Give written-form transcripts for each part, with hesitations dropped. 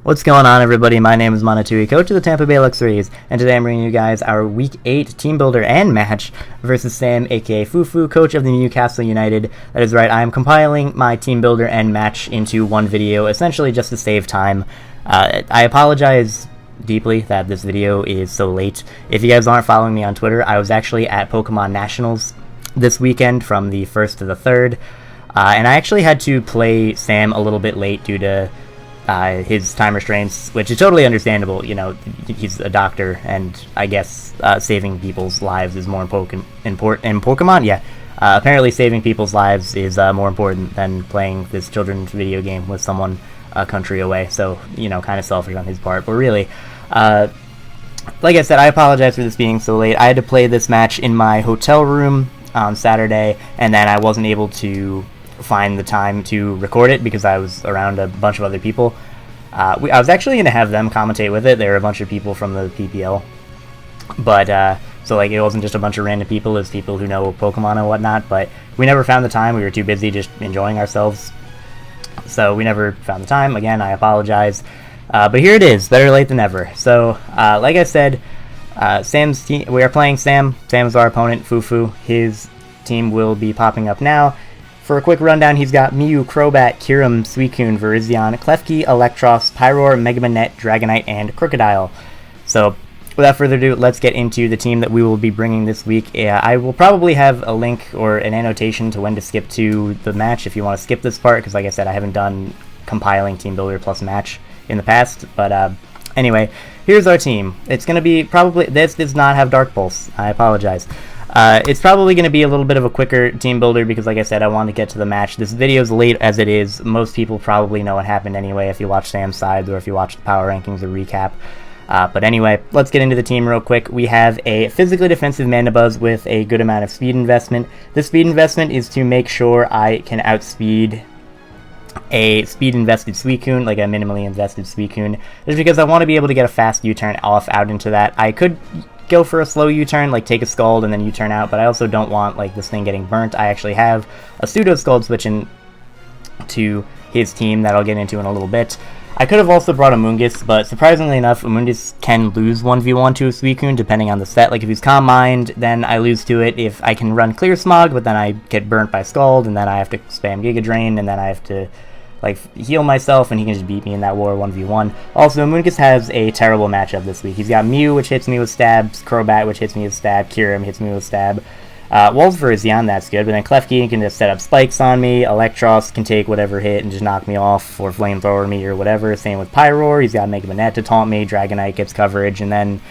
What's going on, everybody? My name is Monatui, coach of the Tampa Bay Luxrays, and today I'm bringing you guys our Week 8 team builder and match versus Sam, aka Fufu, coach of the Mewcastle United. That is right, I am compiling my team builder and match into one video, essentially just to save time. I apologize deeply that this video is so late. If you guys aren't following me on Twitter, I was actually at Pokemon Nationals this weekend from the 1st to the 3rd, and I actually had to play Sam a little bit late due to his time restraints, which is totally understandable. You know, he's a doctor, and I guess saving people's lives is more important in Pokemon. Yeah, apparently saving people's lives is more important than playing this children's video game with someone a country away. So, you know, kind of selfish on his part. But really, like I said, I apologize for this being so late. I had to play this match in my hotel room on Saturday, and then I wasn't able to find the time to record it because I was around a bunch of other people. I was actually going to have them commentate with it. There were a bunch of people from the PPL, but so like it wasn't just a bunch of random people, it was people who know Pokemon and whatnot, but we never found the time. We were too busy just enjoying ourselves, so we never found the time. Again, I apologize, but here it is, better late than never. So like I said, Sam's team, we are playing Sam. Sam is our opponent. Fufu, his team will be popping up now. For a quick rundown, he's got Mew, Crobat, Kyurem, Suicune, Virizion, Klefki, Electros, Pyroar, Megamanette, Dragonite, and Crocodile. So, without further ado, let's get into the team that we will be bringing this week. I will probably have a link or an annotation to when to skip to the match if you want to skip this part, because like I said, I haven't done compiling Team Builder plus match in the past. But anyway, here's our team. It's going to be probably... This does not have Dark Pulse. I apologize. It's probably going to be a little bit of a quicker team builder because, like I said, I want to get to the match. This video's late as it is. Most people probably know what happened anyway if you watch Sam's sides or if you watch the power rankings or recap. But anyway, let's get into the team real quick. We have a physically defensive Mandibuzz with a good amount of speed investment. This speed investment is to make sure I can outspeed a speed-invested Suicune, like a minimally invested Suicune, just because I want to be able to get a fast U-turn off out into that. I could go for a slow U-turn, like take a Scald and then U-turn out, but I also don't want like this thing getting burnt. I actually have a pseudo Scald switching to his team that I'll get into in a little bit. I could have also brought a Mungus, but surprisingly enough, a Mungus can lose 1v1 to a Suicune depending on the set. Like if he's Calm Mind, then I lose to it. If I can run Clear Smog, but then I get burnt by Scald, and then I have to spam Giga Drain, and then I have to like heal myself, and he can just beat me in that war 1v1. Also, Mungus has a terrible matchup this week. He's got Mew, which hits me with stabs, Crobat, which hits me with stab, Kyurem hits me with stab. Walls for Virizion, that's good, but then Klefki can just set up spikes on me, Electros can take whatever hit and just knock me off, or flamethrower me or whatever. Same with Pyroar, he's got Megamanette to taunt me, Dragonite gets coverage, and then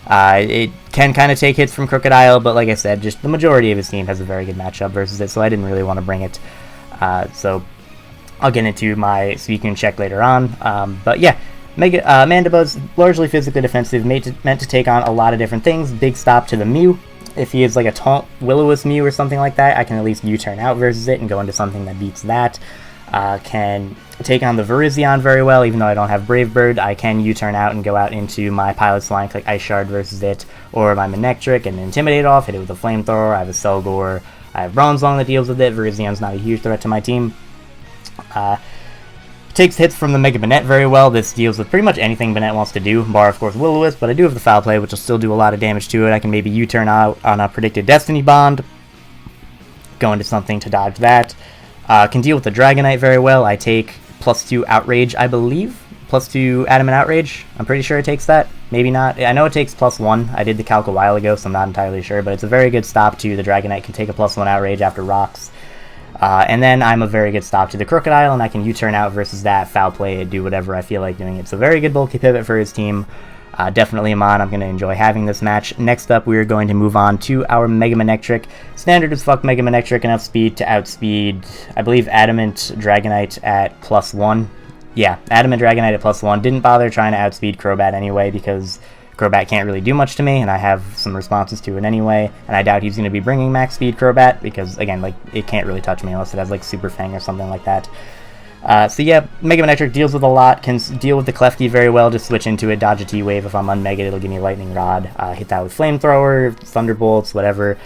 it can kind of take hits from Crocodile, but like I said, just the majority of his team has a very good matchup versus it, so I didn't really want to bring it. So I'll get into my Suicune check later on, but yeah, Mandibuzz, largely physically defensive, meant to take on a lot of different things. Big stop to the Mew. If he is like a taunt Will-O-Wisp Mew or something like that, I can at least U-turn out versus it and go into something that beats that. Can take on the Virizion very well, even though I don't have Brave Bird. I can U-turn out and go out into my Pilot Slank like Ice Shard versus it, or my Manectric and Intimidate off, hit it with a Flamethrower. I have a Selgor, I have Bronzong that deals with it. Virizion's not a huge threat to my team. Takes hits from the Mega Banette very well. This deals with pretty much anything Banette wants to do, bar of course Will-O-Wisp, but I do have the Foul Play, which will still do a lot of damage to it. I can maybe U-turn out on a predicted Destiny Bond, go into something to dodge that. Can deal with the Dragonite very well. I take +2 Outrage, I believe. +2 Adamant Outrage. I'm pretty sure it takes that. Maybe not. I know it takes +1. I did the calc a while ago, so I'm not entirely sure, but it's a very good stop to the Dragonite. Can take a +1 Outrage after Rocks. And then I'm a very good stop to the Crocodile, and I can U-turn out versus that, Foul Play it, do whatever I feel like doing it. So very good bulky pivot for his team. Definitely a mon. I'm going to enjoy having this match. Next up, we are going to move on to our Mega Manectric. Standard as fuck Mega Manectric, enough speed to outspeed, I believe, Adamant Dragonite at +1. Yeah, Adamant Dragonite at +1. Didn't bother trying to outspeed Crobat anyway, because Crobat can't really do much to me, and I have some responses to it anyway, and I doubt he's going to be bringing max speed Crobat, because, again, like, it can't really touch me unless it has, like, Super Fang or something like that. So yeah, Mega Manectric deals with a lot, can deal with the Klefki very well, just switch into it, dodge a T-Wave. If I'm unmegged, it'll give me Lightning Rod, hit that with Flamethrower, Thunderbolts, whatever.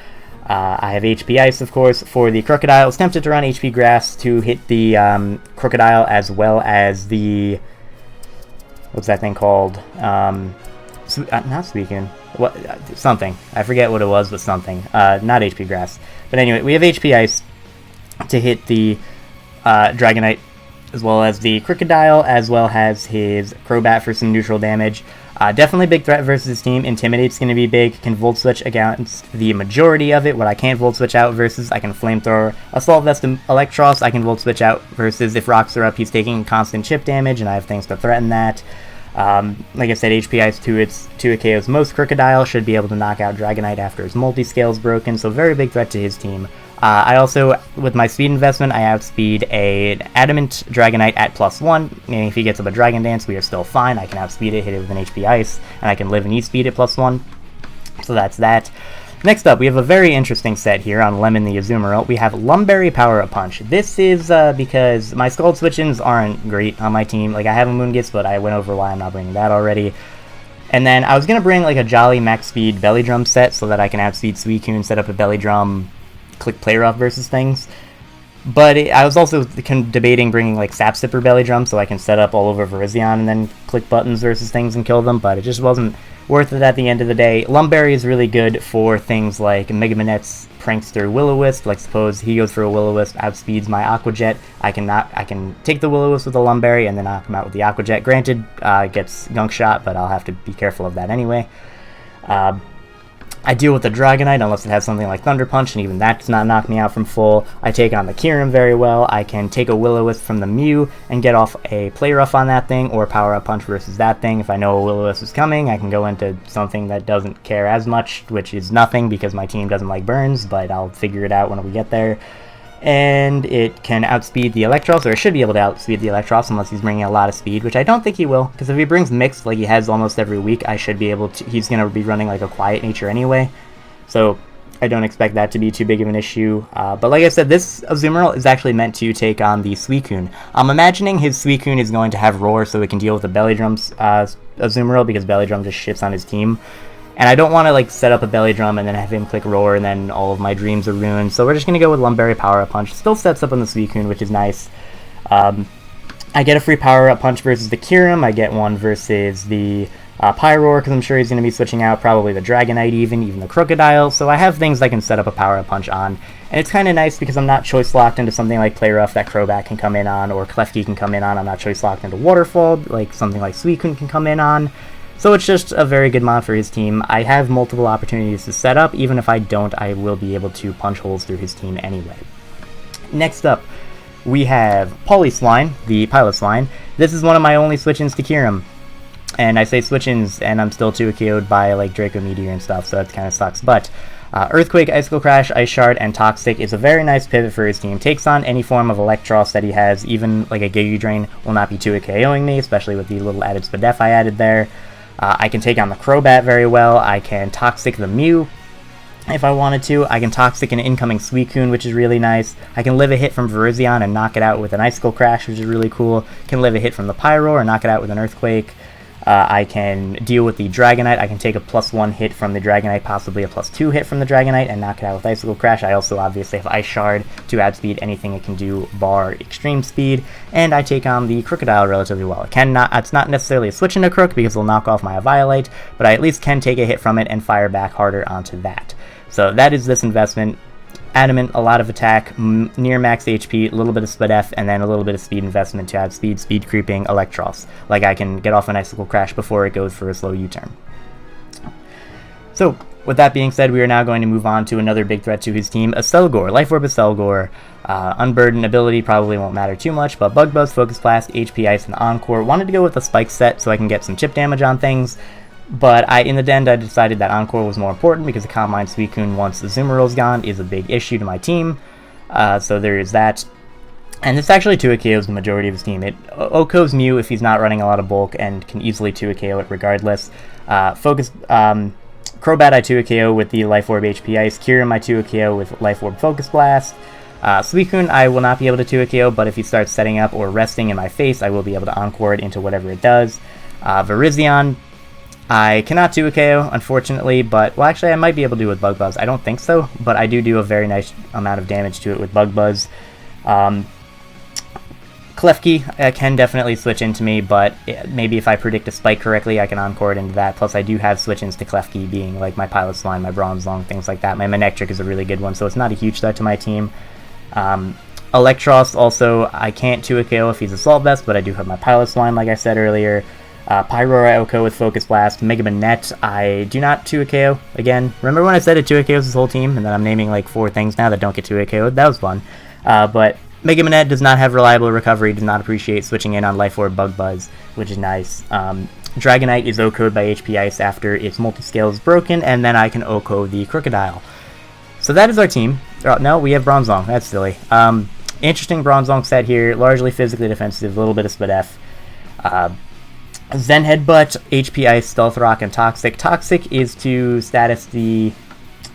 I have HP Ice, of course, for the Crocodile. I was tempted to run HP Grass to hit the Crocodile as well as the what's that thing called? Not Suicune. What? Something. I forget what it was, but something. Not HP Grass. But anyway, we have HP Ice to hit the Dragonite, as well as the Crocodile, as well as his Crobat for some neutral damage. Definitely big threat versus his team. Intimidate's going to be big. Can Volt Switch against the majority of it. What I can't Volt Switch out versus, I can Flamethrower Assault Vest and Electros. I can Volt Switch out versus if rocks are up, he's taking constant chip damage, and I have things to threaten that. Like I said, HP Ice to a KO's most Crocodile should be able to knock out Dragonite after his multi-scale is broken, so very big threat to his team. I also, with my speed investment, I outspeed an Adamant Dragonite at +1, meaning if he gets up a Dragon Dance, we are still fine. I can outspeed it, hit it with an HP Ice, and I can live and E-speed at +1. So that's that. Next up, we have a very interesting set here on Lemon the Azumarill. We have Lumberry Power-Up Punch. This is because my Scald Switch-ins aren't great on my team. Like, I have a Moongifts, but I went over why I'm not bringing that already. And then I was going to bring, like, a Jolly Max Speed Belly Drum set so that I can outspeed Suicune, set up a Belly Drum, click Play Rough versus things. But I was also debating bringing, like, Sap Sipper Belly Drum so I can set up all over Virizion and then click buttons versus things and kill them, but it just wasn't worth it at the end of the day. Lumberry is really good for things like Mega Manette's Prankster Will-O-Wisp. Like, suppose he goes for a Will-O-Wisp, outspeeds my Aqua Jet. I can take the Will-O-Wisp with the Lumberry and then knock him out with the Aqua Jet. Granted, it gets Gunk Shot, but I'll have to be careful of that anyway. I deal with the Dragonite unless it has something like Thunder Punch, and even that does not knock me out from full. I take on the Kyurem very well. I can take a Will-O-Wisp from the Mew and get off a Play Rough on that thing, or Power Up Punch versus that thing. If I know a Will-O-Wisp is coming, I can go into something that doesn't care as much, which is nothing because my team doesn't like burns, but I'll figure it out when we get there. And it can outspeed the Electros, or it should be able to outspeed the Electros unless he's bringing a lot of speed, which I don't think he will, because if he brings Mixed like he has almost every week, I should be able to, he's going to be running like a Quiet Nature anyway, so I don't expect that to be too big of an issue. But like I said, this Azumarill is actually meant to take on the Suicune. I'm imagining his Suicune is going to have Roar so it can deal with the Belly Drum's Azumarill, because Belly Drum just shits on his team. And I don't want to, like, set up a Belly Drum and then have him click Roar and then all of my dreams are ruined. So we're just going to go with Lumberry Power-Up Punch. Still sets up on the Suicune, which is nice. I get a free Power-Up Punch versus the Kyurem. I get one versus the Pyroar, because I'm sure he's going to be switching out. Probably the Dragonite even the Crocodile. So I have things I can set up a Power-Up Punch on. And it's kind of nice because I'm not choice-locked into something like Play Rough that Crobat can come in on, or Klefki can come in on. I'm not choice-locked into Waterfall, like something like Suicune can come in on. So it's just a very good mod for his team. I have multiple opportunities to set up. Even if I don't, I will be able to punch holes through his team anyway. Next up, we have Polyswine, the Piloswine. This is one of my only switch-ins to Kyurem. And I say switch-ins, and I'm still 2-KO'd by like Draco Meteor and stuff, so that kind of sucks. But Earthquake, Icicle Crash, Ice Shard, and Toxic is a very nice pivot for his team. Takes on any form of Electros that he has. Even like a Giga Drain will not be 2-KOing me, especially with the little added Spadef I added there. I can take on the Crobat very well. I can Toxic the Mew if I wanted to. I can Toxic an incoming Suicune, which is really nice. I can live a hit from Virizion and knock it out with an Icicle Crash, which is really cool. Can live a hit from the Pyroar and knock it out with an Earthquake. I can deal with the Dragonite. I can take a +1 hit from the Dragonite, possibly a +2 hit from the Dragonite, and knock it out with Icicle Crash. I also obviously have Ice Shard to outspeed anything it can do, bar Extreme Speed, and I take on the Crocodile relatively well. It's not necessarily a switch into Crook because it'll knock off my Violite, but I at least can take a hit from it and fire back harder onto that. So that is this investment. Adamant, a lot of attack, near max HP, a little bit of Spadef, and then a little bit of speed investment to add speed creeping Electros. Like I can get off an Icicle Crash before it goes for a slow U-turn. So, with that being said, we are now going to move on to another big threat to his team, Acelgor, Life Orb Acelgor. Unburden ability probably won't matter too much, but Bug Buzz, Focus Blast, HP Ice, and Encore. Wanted to go with the Spike set so I can get some chip damage on things. But in the end, I decided that Encore was more important because the Calm Mind Suicune, once the Azumarill's gone, is a big issue to my team. So there is that. And this actually 2-KOs the majority of his team. It OHKOs Mew if he's not running a lot of bulk and can easily 2-KO it regardless. Crobat I 2-KO with the Life Orb HP Ice. Kyurem I 2-KO with Life Orb Focus Blast. Suicune I will not be able to 2-KO, but if he starts setting up or resting in my face, I will be able to Encore it into whatever it does. Virizion I cannot do a KO, unfortunately, but, well, actually, I might be able to do with Bug Buzz. I don't think so, but I do a very nice amount of damage to it with Bug Buzz. Klefki can definitely switch into me, but maybe if I predict a spike correctly, I can encore it into that. Plus, I do have switch-ins to Klefki being like my Pilot's Line, my Bronzong, things like that. My Manectric is a really good one, so it's not a huge threat to my team. Electros also, I can't 2 a KO if he's Assault Vest, but I do have my Pilot's Line, like I said earlier. Pyroar Oko with Focus Blast. Mega Manette, I do not 2 a KO. Again, remember when I said it 2 a KOs this whole team, and then I'm naming like 4 things now that don't get 2 a KO? That was fun. But Mega Manette does not have reliable recovery, does not appreciate switching in on Life Orb Bug Buzz, which is nice. Dragonite is OHKO'd by HP Ice after its multi-scale is broken, and then I can OHKO the Crocodile. So that is our team. Oh, no, we have Bronzong. That's silly. Interesting Bronzong set here, largely physically defensive, a little bit of Split F. Zen Headbutt, HP Ice, Stealth Rock, and Toxic. Toxic is to status the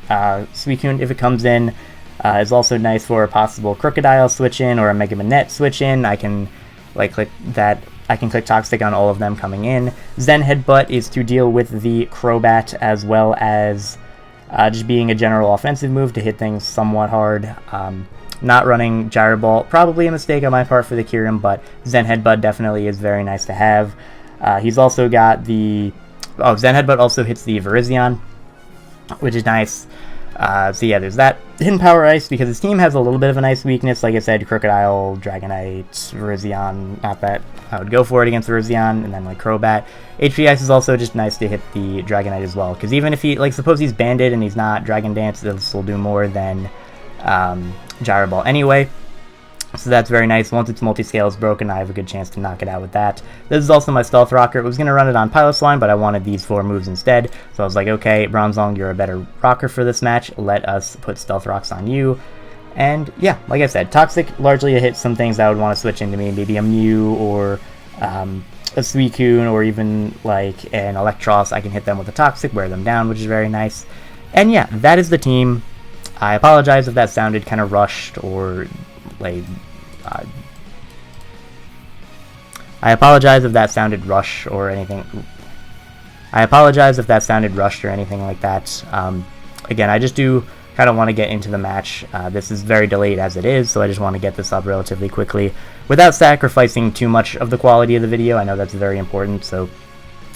Suicune if it comes in. Is also nice for a possible Crocodile switch in or a Mega Manette switch in. I can click that. I can click Toxic on all of them coming in. Zen Headbutt is to deal with the Crobat as well as just being a general offensive move to hit things somewhat hard. Not running Gyro Ball, probably a mistake on my part for the Kyurem, but Zen Headbutt definitely is very nice to have. He's also got the... Oh, Zen Headbutt also hits the Virizion, which is nice. So yeah, there's that. Hidden Power Ice, because his team has a little bit of an ice weakness. Like I said, Crocodile, Dragonite, Virizion, not that I would go for it against Virizion, and then like Crobat. HP Ice is also just nice to hit the Dragonite as well, because even if he, like, suppose he's Banded and he's not Dragon Dance, this will do more than Gyro Ball anyway. So that's very nice. Once its multi-scale is broken, I have a good chance to knock it out with that. This is also my Stealth Rocker. I was going to run it on Pilot's Line, but I wanted these 4 moves instead. So I was like, okay, Bronzong, you're a better rocker for this match. Let us put Stealth Rocks on you. And yeah, like I said, Toxic largely hits some things that I would want to switch into me. Maybe a Mew or a Suicune or even like an Electros. I can hit them with a Toxic, wear them down, which is very nice. And yeah, that is the team. I apologize if that sounded kind of rushed or like... I apologize if that sounded rushed or anything. I apologize if that sounded rushed or anything like that. Again, I just do kind of want to get into the match. This is very delayed as it is, so I just want to get this up relatively quickly without sacrificing too much of the quality of the video. I know that's very important, so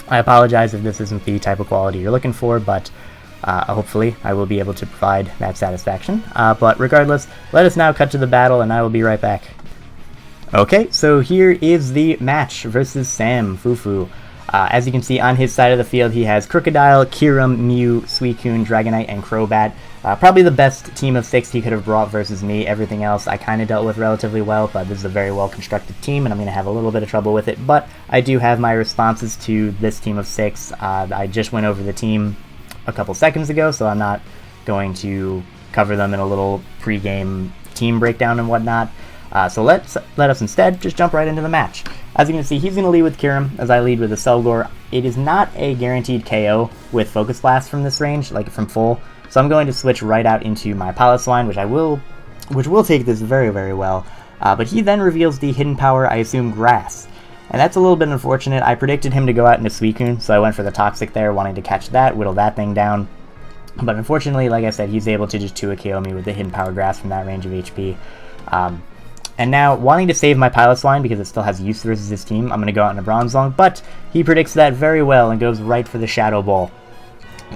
I apologize if this isn't the type of quality you're looking for, but hopefully I will be able to provide that satisfaction. But regardless, let us now cut to the battle, and I will be right back. Okay, so here is the match versus Sam Fufu. As you can see on his side of the field, he has Crocodile, Kyurem, Mew, Suicune, Dragonite, and Crobat. Probably the best team of 6 he could have brought versus me. Everything else I kind of dealt with relatively well, but this is a very well-constructed team, and I'm going to have a little bit of trouble with it. But I do have my responses to this team of 6. I just went over the team a couple seconds ago, so I'm not going to cover them in a little pre-game team breakdown and whatnot. So let us instead just jump right into the match. As you can see, he's going to lead with Kyurem, as I lead with a Selgor. It is not a guaranteed KO with Focus Blast from this range, like from full, so I'm going to switch right out into my Pilot's Line, which will take this very, very well. But he then reveals the hidden power, I assume, Grass. And that's a little bit unfortunate. I predicted him to go out into Suicune, so I went for the Toxic there, wanting to catch that, whittle that thing down. But unfortunately, like I said, he's able to just 2 a KO me with the hidden power Grass from that range of HP. And now, wanting to save my Pilot's Line because it still has use versus his team, I'm going to go out in a Bronzong, but he predicts that very well and goes right for the Shadow Ball,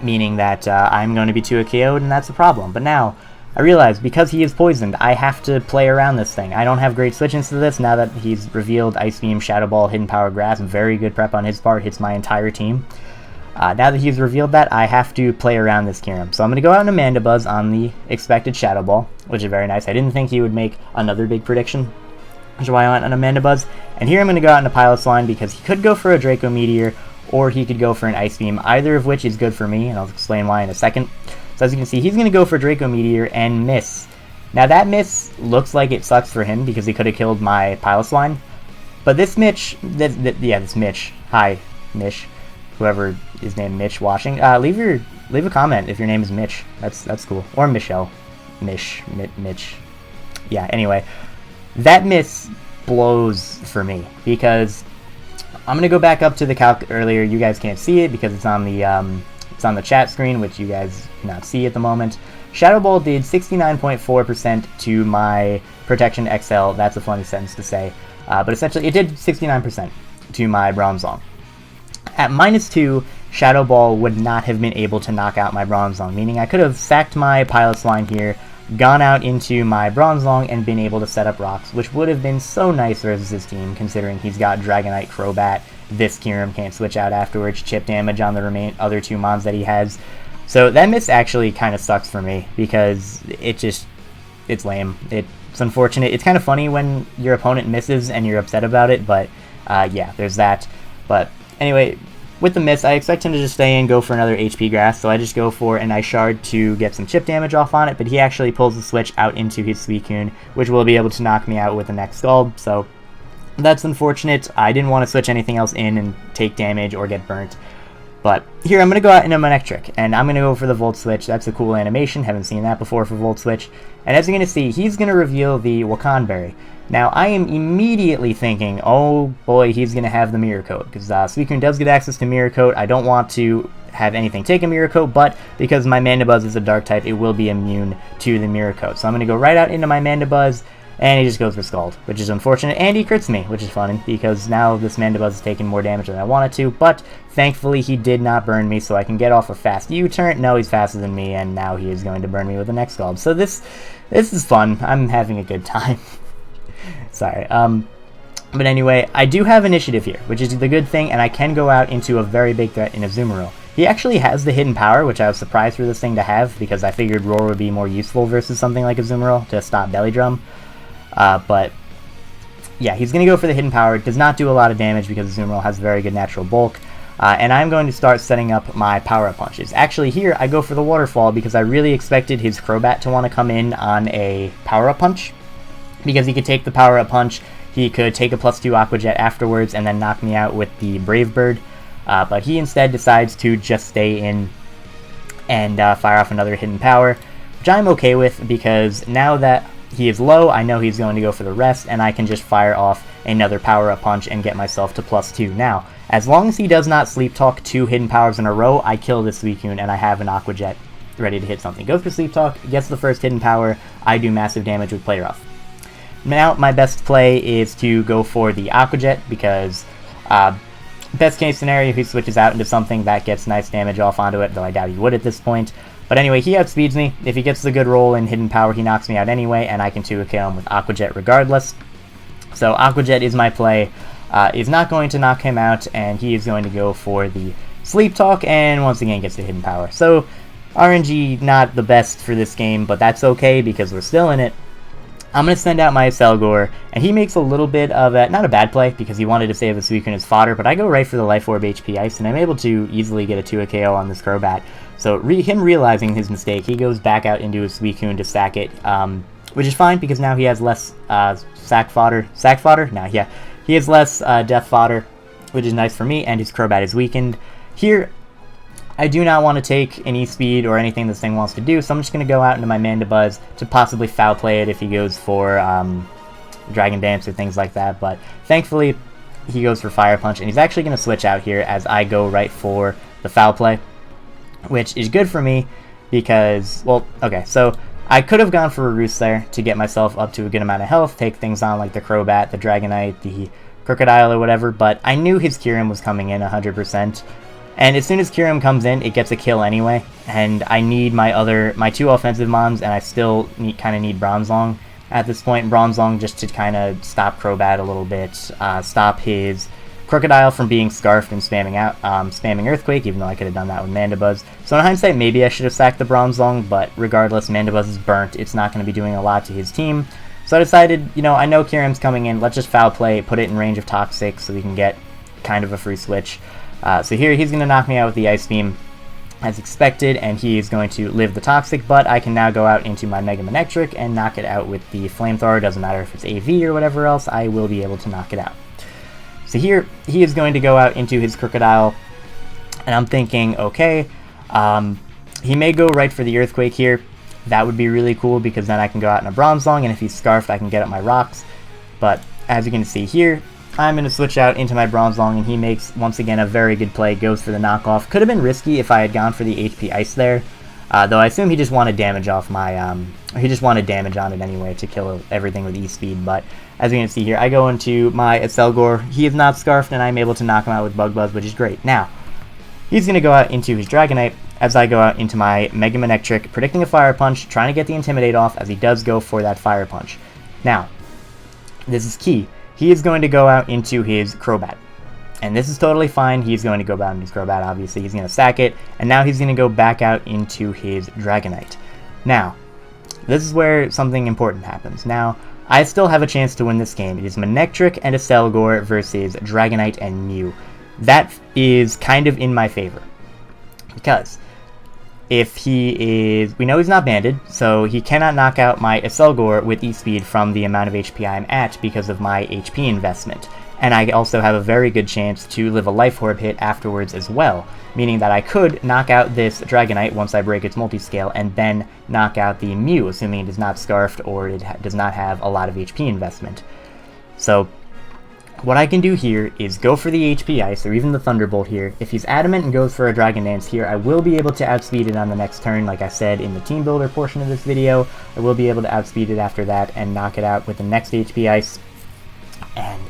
meaning that I'm going to be 2 a KO'd, and that's a problem. But now, I realize, because he is poisoned, I have to play around this thing. I don't have great switch-ins to this now that he's revealed Ice Beam, Shadow Ball, Hidden Power Grass. Very good prep on his part, hits my entire team. Now that he's revealed that, I have to play around this Kyurem. So I'm going to go out in Amanda Buzz on the expected Shadow Ball, which is very nice. I didn't think he would make another big prediction, which is why I went on Amanda Buzz. And here I'm going to go out in a Pilot's Line because he could go for a Draco Meteor, or he could go for an Ice Beam, either of which is good for me, and I'll explain why in a second. So as you can see, he's going to go for Draco Meteor and miss. Now that miss looks like it sucks for him because he could have killed my Pilot's Line. But this Mitch, this Mitch, hi, Mish. Whoever is named Mitch watching, leave a comment if your name is Mitch. That's cool. Or Michelle. Mitch. Yeah, anyway. That miss blows for me because I'm gonna go back up to the calc earlier. You guys can't see it because it's on the chat screen, which you guys cannot see at the moment. Shadow Ball did 69.4% to my Protection XL. That's a funny sentence to say. but essentially it did 69% to my Bronzong. At -2, Shadow Ball would not have been able to knock out my Bronzong, meaning I could have sacked my Pilot's Line here, gone out into my Bronzong, and been able to set up rocks, which would have been so nice versus his team, considering he's got Dragonite, Crobat, this Kyurem can't switch out afterwards, chip damage on the other 2 mons that he has. So that miss actually kind of sucks for me, because it's lame. It's unfortunate. It's kind of funny when your opponent misses and you're upset about it, but yeah, there's that. But anyway, with the miss, I expect him to just stay in, go for another HP Grass, so I just go for an Ice Shard to get some chip damage off on it, but he actually pulls the switch out into his Suicune, which will be able to knock me out with the next Scald, so that's unfortunate. I didn't want to switch anything else in and take damage or get burnt. But here I'm going to go out into Manectric, and I'm going to go for the Volt Switch. That's a cool animation, haven't seen that before for Volt Switch. And as you're going to see, he's going to reveal the Wakan Berry. Now, I am immediately thinking, oh boy, he's going to have the Mirror Coat, because Suicune does get access to Mirror Coat. I don't want to have anything take a Mirror Coat, but because my Mandibuzz is a Dark type, it will be immune to the Mirror Coat. So I'm going to go right out into my Mandibuzz, and he just goes for Scald, which is unfortunate, and he crits me, which is funny, because now this Mandibuzz has taken more damage than I wanted to, but thankfully he did not burn me, so I can get off a fast U-turn. No, he's faster than me, and now he is going to burn me with the next Scald. So this is fun. I'm having a good time. Sorry. But anyway, I do have Initiative here, which is the good thing, and I can go out into a very big threat in Azumarill. He actually has the Hidden Power, which I was surprised for this thing to have, because I figured Roar would be more useful versus something like Azumarill to stop Belly Drum. But yeah, he's going to go for the Hidden Power. It does not do a lot of damage because Azumarill has very good natural bulk. And I'm going to start setting up my Power-Up Punches. Actually, here I go for the Waterfall because I really expected his Crobat to want to come in on a Power-Up Punch, because he could take the Power-Up Punch, he could take a +2 Aqua Jet afterwards, and then knock me out with the Brave Bird. But he instead decides to just stay in and fire off another Hidden Power, which I'm okay with, because now that he is low, I know he's going to go for the rest, and I can just fire off another Power-Up Punch and get myself to +2. Now, as long as he does not Sleep Talk 2 Hidden Powers in a row, I kill this Suicune, and I have an Aqua Jet ready to hit something. Goes for Sleep Talk, gets the first Hidden Power, I do massive damage with Play Rough. Now, my best play is to go for the Aqua Jet, because best case scenario, he switches out into something that gets nice damage off onto it, though I doubt he would at this point. But anyway, he outspeeds me. If he gets the good roll in Hidden Power, he knocks me out anyway, and I can 2-KO him with Aqua Jet regardless. So Aqua Jet is my play. Is not going to knock him out, and he is going to go for the Sleep Talk, and once again gets the Hidden Power. So RNG not the best for this game, but that's okay because we're still in it. I'm going to send out my Selgor, and he makes a little bit of a, not a bad play, because he wanted to save a Suicune as fodder, but I go right for the Life Orb HP Ice, and I'm able to easily get a 2-KO on this Crobat. So him realizing his mistake, he goes back out into his Suicune to sack it, which is fine, because now he has less sack fodder? No, yeah. He has less death fodder, which is nice for me, and his Crobat is weakened. Here, I do not want to take any speed or anything this thing wants to do, so I'm just going to go out into my Mandibuzz to possibly foul play it if he goes for Dragon Dance or things like that, but thankfully he goes for Fire Punch, and he's actually going to switch out here as I go right for the foul play, which is good for me because, well, okay, so I could have gone for a Roost there to get myself up to a good amount of health, take things on like the Crobat, the Dragonite, the Crocodile or whatever, but I knew his Kyurem was coming in 100%. And as soon as Kyurem comes in, it gets a kill anyway, and I need my 2 offensive mons, and I still kind of need Bronzong at this point. Bronzong just to kind of stop Crobat a little bit, stop his Crocodile from being scarfed and spamming Earthquake, even though I could have done that with Mandibuzz. So in hindsight, maybe I should have sacked the Bronzong, but regardless, Mandibuzz is burnt. It's not going to be doing a lot to his team. So I decided, you know, I know Kyurem's coming in, let's just foul play, put it in range of Toxic so we can get kind of a free switch. So here he's going to knock me out with the Ice Beam as expected, and he is going to live the Toxic, but I can now go out into my Mega Manectric and knock it out with the Flamethrower. Doesn't matter if it's AV or whatever else, I will be able to knock it out. So here he is going to go out into his Crocodile, and I'm thinking, okay, he may go right for the Earthquake here. That would be really cool because then I can go out in a Bronzong, and if he's Scarfed, I can get up my rocks. But as you can see here, I'm going to switch out into my Bronzong, and he makes, once again, a very good play, goes for the knockoff. Could have been risky if I had gone for the HP Ice there, Though I assume he just wanted damage off my, he just wanted damage on it anyway to kill everything with E-Speed. But as you can see here, I go into my Aselgor. He is not Scarfed, and I'm able to knock him out with Bug Buzz, which is great. Now, he's going to go out into his Dragonite as I go out into my Mega Manectric, predicting a Fire Punch, trying to get the Intimidate off as he does go for that Fire Punch. Now, this is key. He is going to go out into his Crobat. And this is totally fine. He's going to go out into his Crobat, obviously. He's going to sack it, and now he's going to go back out into his Dragonite. Now, this is where something important happens. Now, I still have a chance to win this game. It is Manectric and Aselgor versus Dragonite and Mew. That is kind of in my favor. Because if he is... We know he's not banded, so he cannot knock out my Aselgor with E-Speed from the amount of HP I'm at because of my HP investment. And I also have a very good chance to live a Life Orb hit afterwards as well, meaning that I could knock out this Dragonite once I break its multiscale, and then knock out the Mew, assuming it is not Scarfed or it does not have a lot of HP investment. So, what I can do here is go for the HP Ice, or even the Thunderbolt here. If he's adamant and goes for a Dragon Dance here, I will be able to outspeed it on the next turn, like I said in the Team Builder portion of this video. I will be able to outspeed it after that and knock it out with the next HP Ice. And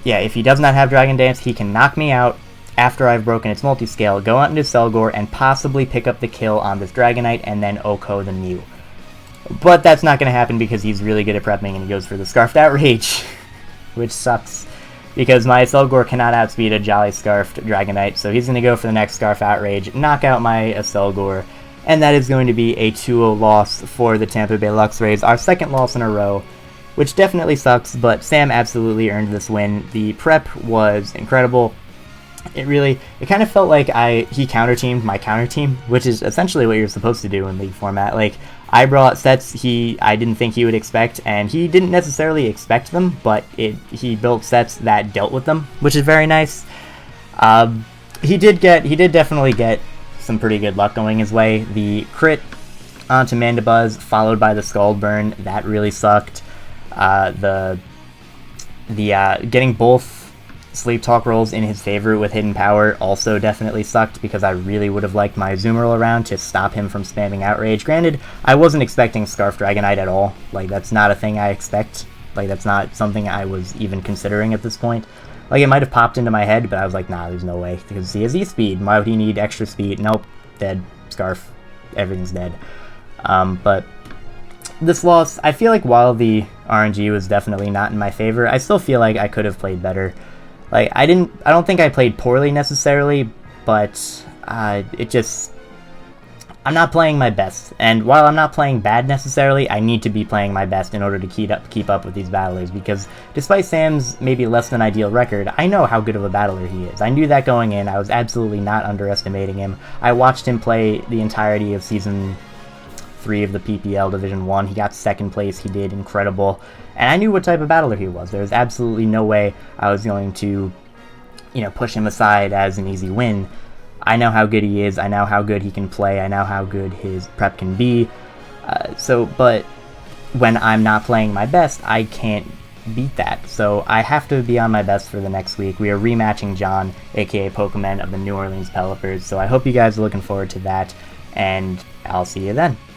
yeah, if he does not have Dragon Dance, he can knock me out after I've broken its multiscale, go out into Selgor, and possibly pick up the kill on this Dragonite, and then OHKO the Mew. But that's not going to happen because he's really good at prepping, and he goes for the Scarfed Outrage, which sucks, because my Selgor cannot outspeed a Jolly Scarfed Dragonite, so he's going to go for the next Scarf Outrage, knock out my Selgor, and that is going to be a 2-0 loss for the Tampa Bay Luxrays, our second loss in a row, which definitely sucks, but Sam absolutely earned this win. The prep was incredible. It kind of felt like he counter-teamed my counter-team, which is essentially what you're supposed to do in League format. Like, I brought sets I didn't think he would expect, and he didn't necessarily expect them, but he built sets that dealt with them, which is very nice. He did definitely get some pretty good luck going his way. The crit onto Mandibuzz, followed by the Scald Burn, that really sucked. Getting both Sleep Talk rolls in his favor with Hidden Power also definitely sucked, because I really would have liked my Azumarill around to stop him from spamming Outrage. Granted, I wasn't expecting Scarf Dragonite at all. Like, that's not a thing I expect. Like, that's not something I was even considering at this point. Like, it might have popped into my head, but I was like, nah, there's no way, because he has E-Speed. Why would he need extra speed? Nope, dead. Scarf. Everything's dead. But this loss, I feel like while the RNG was definitely not in my favor, I still feel like I could have played better. Like, I don't think I played poorly necessarily, but I'm not playing my best. And while I'm not playing bad necessarily, I need to be playing my best in order to keep up with these battlers, because despite Sam's maybe less than ideal record, I know how good of a battler he is. I knew that going in. I was absolutely not underestimating him. I watched him play the entirety of Season 3 of the PPL Division 1. He got second place. He did incredible. And I knew what type of battler he was. There was absolutely no way I was going to, push him aside as an easy win. I know how good he is. I know how good he can play. I know how good his prep can be. But when I'm not playing my best, I can't beat that. So I have to be on my best for the next week. We are rematching John, aka Pokemon of the New Orleans Pelipers. So I hope you guys are looking forward to that, and I'll see you then.